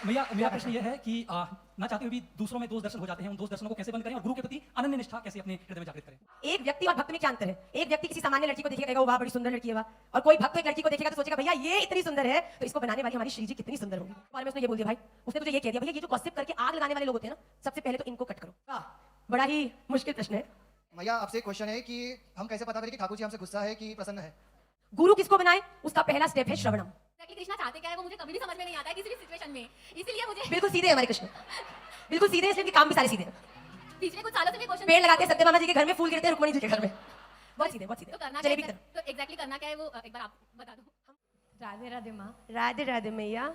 भैया मेरा प्रश्न यह है कि ना चाहते हुए भी दूसरों में दोष दर्शन हो जाते हैं, उन दोष दर्शनों को कैसे बंद करें और गुरु के प्रति अनन्य निष्ठा कैसे अपने हृदय में जागृत करें। एक व्यक्ति और भक्त में क्या अंतर है? एक व्यक्ति किसी सामान्य लड़की को देखेगा कहेगा वाह बड़ी सुंदर लड़की है वाह, और कोई भक्त एक लड़की को देखेगा तो सोचेगा भैया ये इतनी सुंदर है तो इसको बनाने वाली हमारी श्री जी कितनी सुंदर होगी। और में उसने ये बोल दिया भाई, उसने तुझे ये कह दिया भैया ये जो गॉसिप करके आग लगाने वाले लोग होते हैं ना, सबसे पहले तो इनको कट करो। वाह, बड़ा ही मुश्किल प्रश्न है। भैया आपसे एक क्वेश्चन है कि हम कैसे पता करें कि ठाकुर जी हमसे गुस्सा है कि प्रसन्न है। गुरु किसको बनाए, उसका पहला स्टेप है श्रवणम। एक्चुअली कृष्णा चाहते क्या है वो मुझे कभी भी समझ में नहीं आता है किसी भी सिचुएशन में, इसीलिए मुझे बिल्कुल सीधे है हमारे कृष्ण, बिल्कुल सीधे, इसलिए काम भी सारे सीधे हैं। पिछले कुछ सालों से भी क्वेश्चन पेड़ लगाते हैं सत्यभामा जी के घर में, फूल गिरते हैं रुक्मणी जी के घर में, बहुत सीधे बहुत तो सीधे। करना जलेबी क्या की है, तरह। तो एग्जैक्टली करना क्या है वो एक बार आप बता दो। राधे राधे माँ। राधे राधे मैया।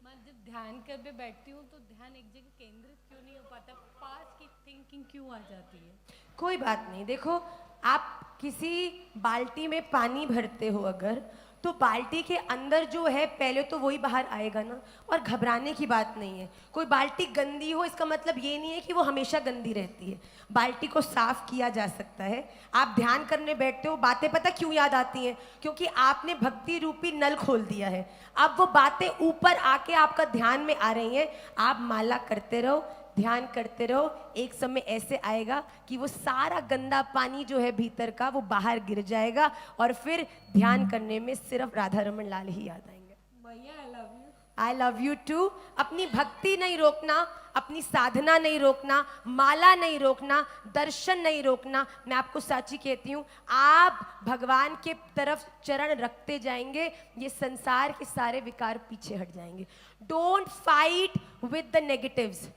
मैं जब ध्यान करने बैठती हूँ तो ध्यान एक जगह केंद्रित क्यों नहीं हो पाता, पास की थिंकिंग क्यों आ जाती है? कोई बात नहीं, देखो आप किसी बाल्टी में पानी भरते हो अगर, तो बाल्टी के अंदर जो है पहले तो वही बाहर आएगा ना, और घबराने की बात नहीं है। कोई बाल्टी गंदी हो इसका मतलब ये नहीं है कि वो हमेशा गंदी रहती है, बाल्टी को साफ किया जा सकता है। आप ध्यान करने बैठते हो, बातें पता क्यों याद आती हैं? क्योंकि आपने भक्ति रूपी नल खोल दिया है। अब वो बातें ऊपर आके आपका ध्यान में आ रही हैं। आप माला करते रहो, ध्यान करते रहो, एक समय ऐसे आएगा कि वो सारा गंदा पानी जो है भीतर का वो बाहर गिर जाएगा, और फिर ध्यान करने में सिर्फ राधा रमन लाल ही याद आएंगे। भैया I love you. I love you too. अपनी भक्ति नहीं रोकना, अपनी साधना नहीं रोकना, माला नहीं रोकना, दर्शन नहीं रोकना। मैं आपको सच्ची कहती हूँ, आप भगवान के तरफ चरण रखते जाएंगे, ये संसार के सारे विकार पीछे हट जाएंगे। Don't fight with the negatives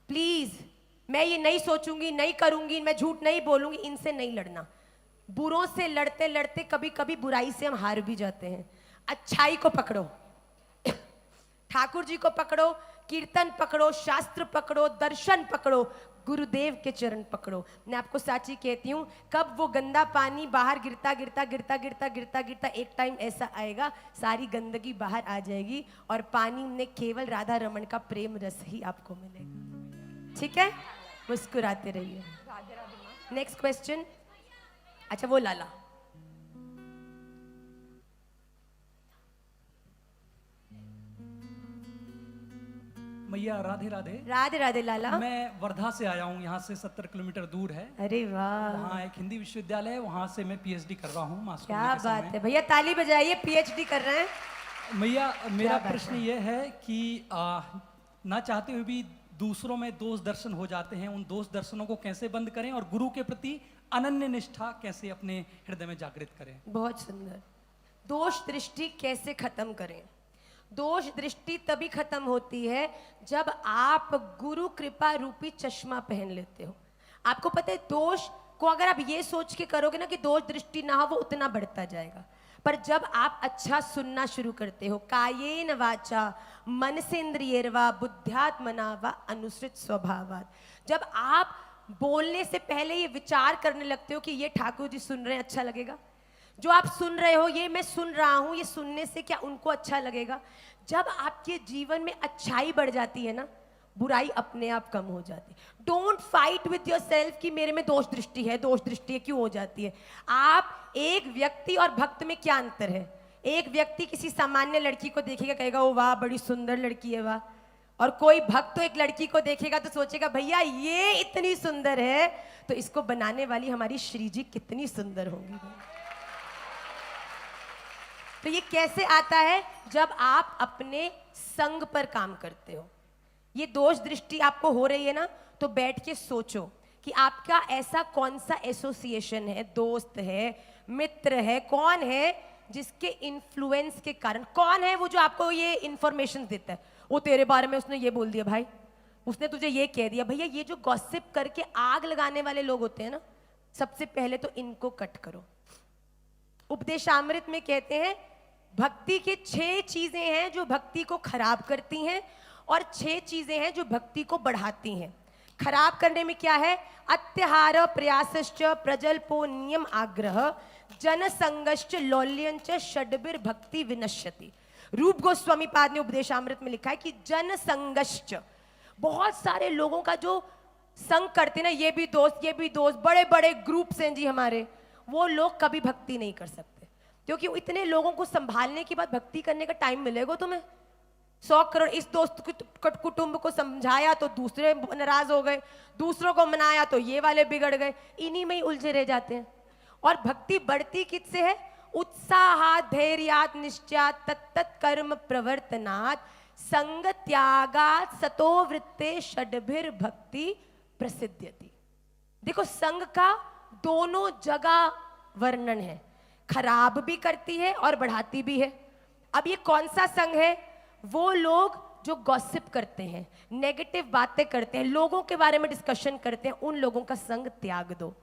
please. मैं ये नहीं सोचूंगी, नहीं करूंगी, मैं झूठ नहीं बोलूंगी, इनसे नहीं लड़ना। बुरों से लड़ते लड़ते कभी कभी बुराई से हम हार भी जाते हैं। अच्छाई को पकड़ो, ठाकुर जी को पकड़ो, कीर्तन पकड़ो, शास्त्र पकड़ो, दर्शन पकड़ो, गुरुदेव के चरण पकड़ो। मैं आपको साची कहती हूँ, कब वो गंदा पानी बाहर गिरता गिरता गिरता गिरता गिरता गिरता एक टाइम ऐसा आएगा, सारी गंदगी बाहर आ जाएगी और पानी में केवल राधा रमन का प्रेम रस ही आपको मिलेगा। ठीक है, मुस्कुराते रहिए। Next question. अच्छा वो लाला। मैया राधे राधे। राधे राधे लाला। मैं वर्धा से आया हूँ, यहाँ से 70 किलोमीटर दूर है। अरे वाह, वहाँ एक हिंदी विश्वविद्यालय है, वहाँ से मैं पीएचडी कर रहा हूँ मास्टर क्या बात है भैया, ताली बजाइए, पीएचडी कर रहे हैं। मैया मेरा बात प्रश्न ये है कि ना चाहते हुए भी दूसरों में दोष दर्शन हो जाते हैं, उन दोष दर्शनों को कैसे बंद करें और गुरु के प्रति अनन्य निष्ठा कैसे अपने हृदय में जागृत करें। बहुत सुंदर। दोष दृष्टि कैसे खत्म करें? दोष दृष्टि तभी खत्म होती है जब आप गुरु कृपा रूपी चश्मा पहन लेते हो। आपको पता है, दोष को अगर आप ये सोच के करोगे ना कि दोष दृष्टि ना हो, वो उतना बढ़ता जाएगा। पर जब आप अच्छा सुनना शुरू करते हो, कायेन वाचा मनसेन्द्रियर्वा बुद्ध्यात्मना वा अनुसृत स्वभावात्, जब आप बोलने से पहले ये विचार करने लगते हो कि ये ठाकुर जी सुन रहे हैं, अच्छा लगेगा, जो आप सुन रहे हो ये मैं सुन रहा हूं, ये सुनने से क्या उनको अच्छा लगेगा। जब आपके जीवन में अच्छाई बढ़ जाती है ना, बुराई अपने आप कम हो जाती है। Don't fight with your self कि मेरे में दोष दृष्टि है, दोष दृष्टि है, क्यों हो जाती है। आप, एक व्यक्ति और भक्त में क्या अंतर है? एक व्यक्ति किसी सामान्य लड़की को देखेगा, कहेगा ओ वाह बड़ी सुंदर लड़की है वाह, और कोई भक्त तो एक लड़की को देखेगा तो सोचेगा भैया ये इतनी सुंदर है तो इसको बनाने वाली हमारी श्री जी कितनी सुंदर होंगी। तो ये कैसे आता है? जब आप अपने संग पर काम करते हो। ये दोष दृष्टि आपको हो रही है ना, तो बैठ के सोचो कि आपका ऐसा कौन सा एसोसिएशन है, दोस्त है, मित्र है, कौन है जिसके इन्फ्लुएंस के कारण, कौन है वो जो आपको ये इंफॉर्मेशन देता है, वो तेरे बारे में उसने ये बोल दिया भाई, उसने तुझे ये कह दिया। भैया ये जो गॉसिप करके आग लगाने वाले लोग होते हैं ना, सबसे पहले तो इनको कट करो। उपदेशामृत में कहते हैं भक्ति के 6 चीजें हैं जो भक्ति को खराब करती हैं, और 6 चीजें हैं जो भक्ति को बढ़ाती हैं। खराब करने में क्या है? अत्यहार प्रयासश्च प्रजल्पो नियम आग्रह जनसंगश्च लौल्यंच षड्बिर भक्ति विनश्यति। रूप गोस्वामी पाद ने उपदेशामृत में लिखा है कि जनसंगश्च, बहुत सारे लोगों का जो संग करते ना, ये भी दोस्त, ये भी दोस्त, बड़े बड़े ग्रुप्स हैं जी हमारे, वो लोग कभी भक्ति नहीं कर सकते। क्योंकि इतने लोगों को संभालने के बाद भक्ति करने का टाइम मिलेगा तुम्हें? 100 करोड़ इस दोस्त कुटुंब को समझाया तो दूसरे नाराज हो गए, दूसरों को मनाया तो ये वाले बिगड़ गए, इन्हीं में ही उलझे रह जाते हैं। और भक्ति बढ़ती किससे है? उत्साहात धैर्यात निश्चयात तत्त कर्म प्रवर्तनात् संग त्यागात सतो वृत्ते षड्भिर भक्ति प्रसिद्ध्यति। देखो संग का दोनों जगह वर्णन है, खराब भी करती है और बढ़ाती भी है। अब ये कौन सा संग है? वो लोग जो गॉसिप करते हैं, नेगेटिव बातें करते हैं, लोगों के बारे में डिस्कशन करते हैं, उन लोगों का संग त्याग दो।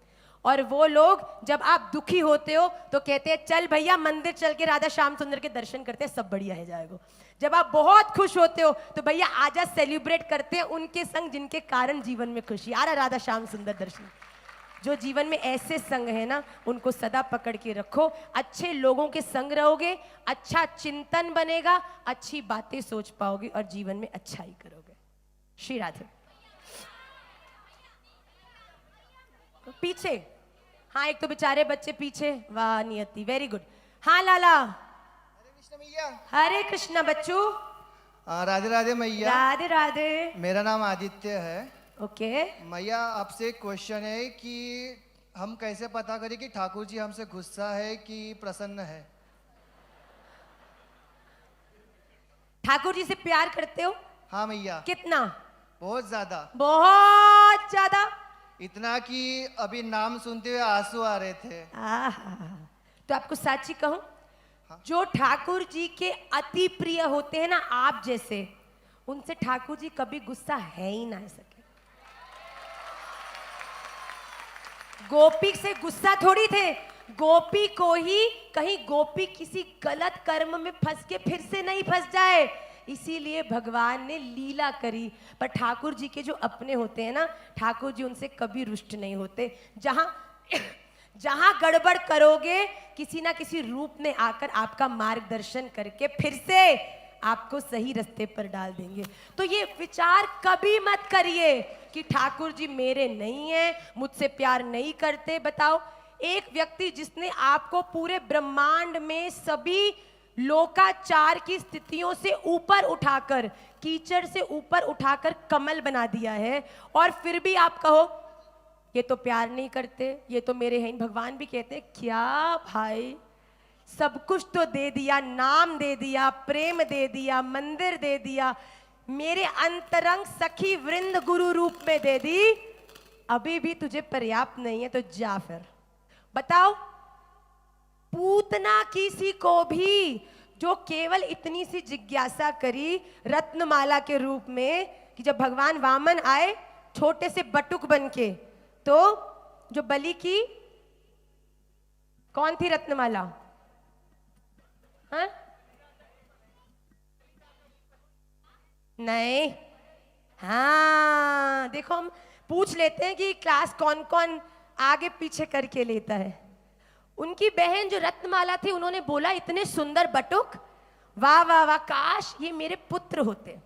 और वो लोग जब आप दुखी होते हो तो कहते हैं चल भैया मंदिर चल के राधा श्याम सुंदर के दर्शन करते हैं, सब बढ़िया है जाएगा। जब आप बहुत खुश होते हो तो भैया आजा सेलिब्रेट करते हैं उनके संग जिनके कारण जीवन में खुशी आ रहा, राधा श्याम सुंदर दर्शन। जो जीवन में ऐसे संग है ना, उनको सदा पकड़ के रखो। अच्छे लोगों के संग रहोगे, अच्छा चिंतन बनेगा, अच्छी बातें सोच पाओगे और जीवन में अच्छा ही करोगे। श्री राधे। पीछे, हाँ एक तो बेचारे बच्चे पीछे, वाह नियति, वेरी गुड। हाँ लाला। कृष्ण मैया। हरे कृष्णा बच्चू। राधे राधे मैया। राधे राधे। मेरा नाम आदित्य है। ओके। मैया आपसे एक क्वेश्चन है कि हम कैसे पता करें कि ठाकुर जी हमसे गुस्सा है कि प्रसन्न है? ठाकुर जी से प्यार करते हो? हाँ मैया। कितना? बहुत ज्यादा। बहुत ज्यादा। इतना कि अभी नाम सुनते हुए आंसू आ रहे थे। तो आपको सच्ची कहूं, जो ठाकुर जी के अति प्रिय होते हैं ना, आप जैसे, उनसे ठाकुर जी कभी गुस्सा है ही ना सके। गोपी से गुस्सा थोड़ी थे, गोपी को ही कहीं गोपी किसी गलत कर्म में फंस के फिर से नहीं फंस जाए, इसीलिए भगवान ने लीला करी। पर ठाकुर जी के जो अपने होते हैं ना, ठाकुर जी उनसे कभी रुष्ट नहीं होते। जहां गड़बड़ करोगे, किसी ना किसी रूप में आकर आपका मार्गदर्शन करके फिर से आपको सही रास्ते पर डाल देंगे। तो ये विचार कभी मत करिए कि ठाकुर जी मेरे नहीं हैं, मुझसे प्यार नहीं करते। बताओ, एक व्यक्ति जिसने आपको पूरे ब्रह्मांड में सभी लोकाचार की स्थितियों से ऊपर उठाकर, कीचड़ से ऊपर उठाकर कमल बना दिया है, और फिर भी आप कहो ये तो प्यार नहीं करते, ये तो मेरे हैं। भगवान भी कहते हैं क्या भाई, सब कुछ तो दे दिया, नाम दे दिया, प्रेम दे दिया, मंदिर दे दिया, मेरे अंतरंग सखी वृंद गुरु रूप में दे दी, अभी भी तुझे पर्याप्त नहीं है तो जा फिर। बताओ, पूतना किसी को भी जो केवल इतनी सी जिज्ञासा करी रत्नमाला के रूप में कि जब भगवान वामन आए छोटे से बटुक बनके, तो जो बलि की कौन थी रत्नमाला? हाँ? नहीं। हाँ देखो, हम पूछ लेते हैं कि क्लास कौन कौन आगे पीछे करके लेता है। उनकी बहन जो रत्नमाला थी, उन्होंने बोला इतने सुंदर बटुक, वाह वाह वाह, काश ये मेरे पुत्र होते।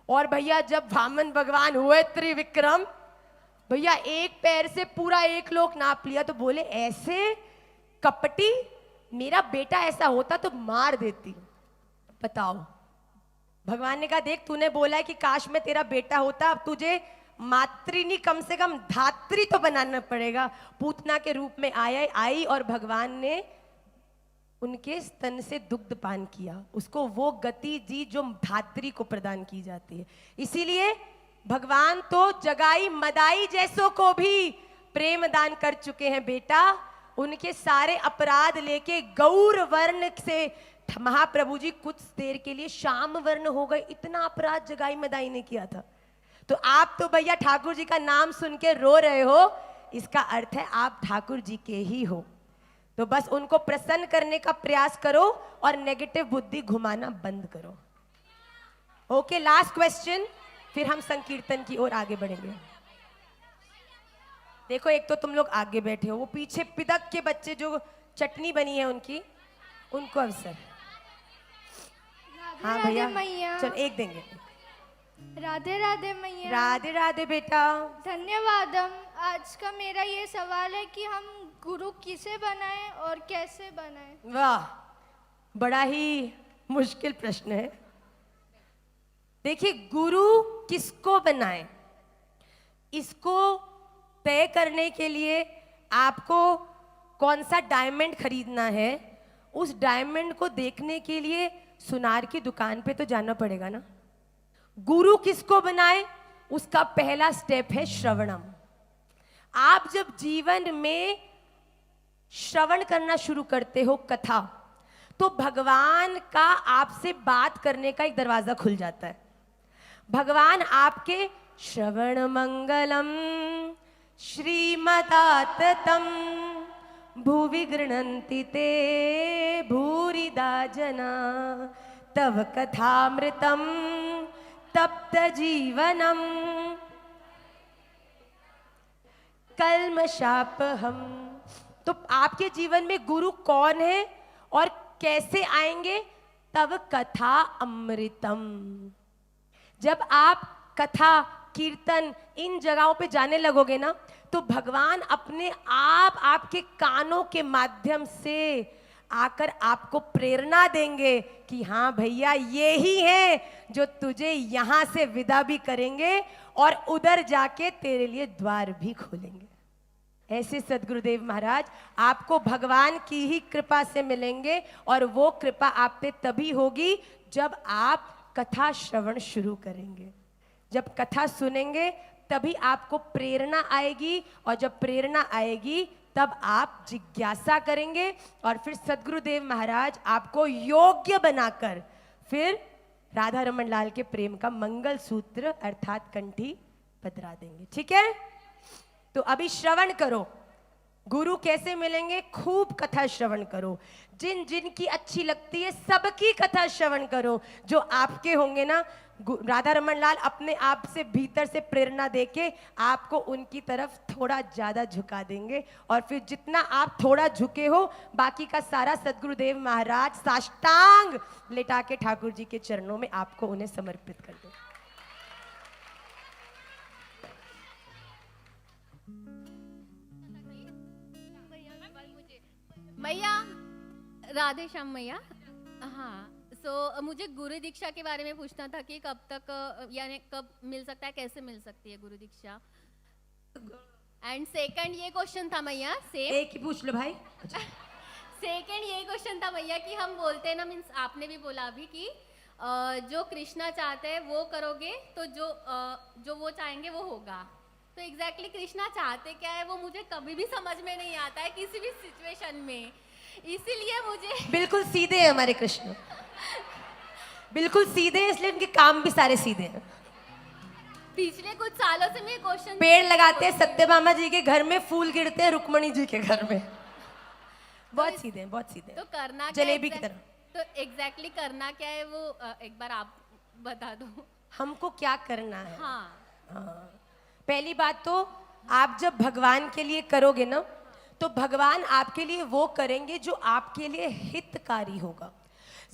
और भैया जब वामन भगवान हुए त्रिविक्रम, भैया एक पैर से पूरा एक लोक नाप लिया, तो बोले ऐसे कपटी, मेरा बेटा ऐसा होता तो मार देती। बताओ, भगवान ने कहा देख तूने बोला है कि काश मैं तेरा बेटा होता, अब तुझे मातृनी कम से कम धात्री तो बनाना पड़ेगा। पूतना के रूप में आई और भगवान ने उनके स्तन से दुग्ध पान किया, उसको वो गति दी जो धात्री को प्रदान की जाती है। इसीलिए भगवान तो जगाई मदाई जैसों को भी प्रेम दान कर चुके हैं बेटा। उनके सारे अपराध लेके गौर वर्ण से महाप्रभु जी कुछ देर के लिए श्याम वर्ण हो गए, इतना अपराध जगाई मदाई ने किया था। तो आप तो भैया ठाकुर जी का नाम सुन के रो रहे हो, इसका अर्थ है आप ठाकुर जी के ही हो। तो बस उनको प्रसन्न करने का प्रयास करो और नेगेटिव बुद्धि घुमाना बंद करो। ओके, लास्ट क्वेश्चन, फिर हम संकीर्तन की ओर आगे बढ़ेंगे। देखो, एक तो तुम लोग आगे बैठे हो, वो पीछे पिदक के बच्चे जो चटनी बनी है उनकी, उनको अवसर। हाँ भैया, चल एक देंगे। राधे राधे मैया। राधे राधे बेटा। धन्यवादम। आज का मेरा ये सवाल है कि हम गुरु किसे बनाएं और कैसे बनाएं? वाह, बड़ा ही मुश्किल प्रश्न है। देखिए, गुरु किसको बनाएं, इसको तय करने के लिए आपको कौन सा डायमंड खरीदना है, उस डायमंड को देखने के लिए सुनार की दुकान पे तो जाना पड़ेगा ना। गुरु किसको बनाए, उसका पहला स्टेप है श्रवणम। आप जब जीवन में श्रवण करना शुरू करते हो कथा, तो भगवान का आपसे बात करने का एक दरवाजा खुल जाता है। भगवान आपके श्रवण मंगलम श्रीमदाततम भुवि गृह्णन्ति ते भूरिदा जना तव कथामृतम तप्त जीवनम कल्मषापहम। तो आपके जीवन में गुरु कौन है और कैसे आएंगे? तव कथा अमृतम। जब आप कथा कीर्तन इन जगहों पे जाने लगोगे ना, तो भगवान अपने आप आपके कानों के माध्यम से आकर आपको प्रेरणा देंगे कि हाँ भैया, ये ही है जो तुझे यहाँ से विदा भी करेंगे और उधर जाके तेरे लिए द्वार भी खोलेंगे। ऐसे सदगुरुदेव महाराज आपको भगवान की ही कृपा से मिलेंगे, और वो कृपा आप पे तभी होगी जब आप कथा श्रवण शुरू करेंगे। जब कथा सुनेंगे तभी आपको प्रेरणा आएगी, और जब प्रेरणा आएगी तब आप जिज्ञासा करेंगे, और फिर सदगुरुदेव महाराज आपको योग्य बनाकर फिर राधा रमन लाल के प्रेम का मंगल सूत्र अर्थात कंठी पधरा देंगे। ठीक है, तो अभी श्रवण करो। गुरु कैसे मिलेंगे? खूब कथा श्रवण करो, जिन जिन की अच्छी लगती है सबकी कथा श्रवण करो। जो आपके होंगे ना, राधा रमन लाल अपने आप से भीतर से प्रेरणा देके आपको उनकी तरफ थोड़ा ज्यादा झुका देंगे, और फिर जितना आप थोड़ा झुके हो, बाकी का सारा सदगुरुदेव महाराज साष्टांग लेटा के ठाकुर जी के चरणों में आपको उन्हें समर्पित कर देंगे। मैया, राधे श्याम मैया। हाँ, सो मुझे गुरु दीक्षा के बारे में पूछना था कि कब तक, यानी कब मिल सकता है, कैसे मिल सकती है गुरु दीक्षा। एंड सेकंड ये क्वेश्चन था मैया, सेम एक ही पूछ लो भाई। सेकंड ये क्वेश्चन था भैया कि हम बोलते हैं ना, मीन्स आपने भी बोला अभी कि जो कृष्णा चाहते हैं वो करोगे तो जो वो चाहेंगे वो होगा। तो एग्जैक्टली कृष्णा चाहते क्या है वो मुझे कभी भी समझ में नहीं आता है किसी भी सिचुएशन में, इसीलिए मुझे बिल्कुल सीधे हैं हमारे कृष्ण, बिल्कुल सीधे हैं, इसलिए उनके काम भी सारे सीधे हैं। पिछले कुछ सालों से मैं क्वेश्चन पेड़ लगाते हैं सत्यभामा जी के घर में, फूल गिरते हैं रुक्मणी जी के घर में। बहुत सीधे हैं, बहुत सीधे हैं। तो करना क्या जलेबी की तरह। तो एग्जैक्टली करना क्या है वो एक बार आप बता दो। हमको क्या करना है? हाँ, पहली बात तो आप जब भगवान के लिए करोगे ना, तो भगवान आपके लिए वो करेंगे जो आपके लिए हितकारी होगा।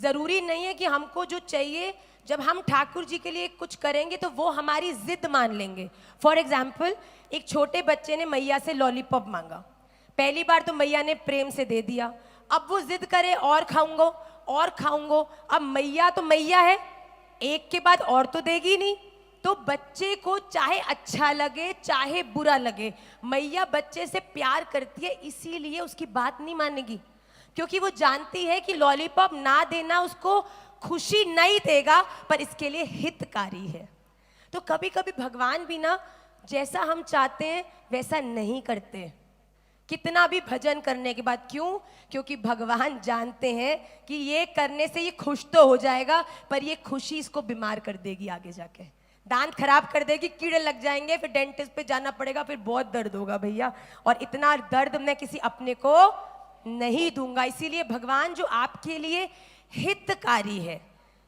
जरूरी नहीं है कि हमको जो चाहिए, जब हम ठाकुर जी के लिए कुछ करेंगे तो वो हमारी जिद मान लेंगे। फॉर एग्जाम्पल, एक छोटे बच्चे ने मैया से लॉलीपॉप मांगा, पहली बार तो मैया ने प्रेम से दे दिया, अब वो जिद करे और खाऊंगा और खाऊंगा। अब मैया तो मैया है, एक के बाद और तो देगी नहीं। तो बच्चे को चाहे अच्छा लगे चाहे बुरा लगे, मैया बच्चे से प्यार करती है, इसीलिए उसकी बात नहीं मानेगी, क्योंकि वो जानती है कि लॉलीपॉप ना देना उसको खुशी नहीं देगा, पर इसके लिए हितकारी है। तो कभी कभी भगवान भी ना जैसा हम चाहते हैं वैसा नहीं करते, कितना भी भजन करने के बाद। क्यों? क्योंकि भगवान जानते हैं कि ये करने से ये खुश तो हो जाएगा, पर ये खुशी इसको बीमार कर देगी, आगे जाके दांत खराब कर देगी, कीड़े लग जाएंगे, फिर डेंटिस्ट पे जाना पड़ेगा, फिर बहुत दर्द होगा भैया, और इतना दर्द मैं किसी अपने को नहीं दूंगा। इसीलिए भगवान जो आपके लिए हितकारी है,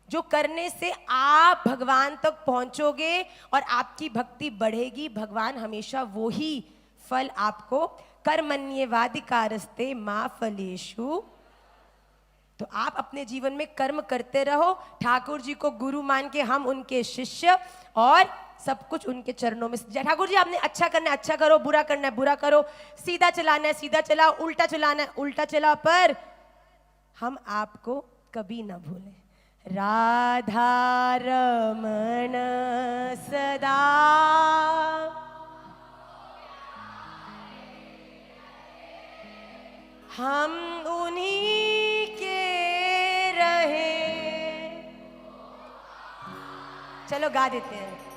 जो करने से आप भगवान तक पहुंचोगे और आपकी भक्ति बढ़ेगी, भगवान हमेशा वो ही फल आपको कर्मण्येवाधिकारस्ते मा फलेषु। तो आप अपने जीवन में कर्म करते रहो, ठाकुर जी को गुरु मान के हम उनके शिष्य, और सब कुछ उनके चरणों में। ठाकुर जी आपने अच्छा करना है अच्छा करो, बुरा करना है बुरा करो, सीधा चलाना है सीधा चलाओ, उल्टा चलाना है उल्टा चलाओ, पर हम आपको कभी ना भूलें। राधा रमण सदा हम उन्हीं के रहे। चलो गा देते हैं।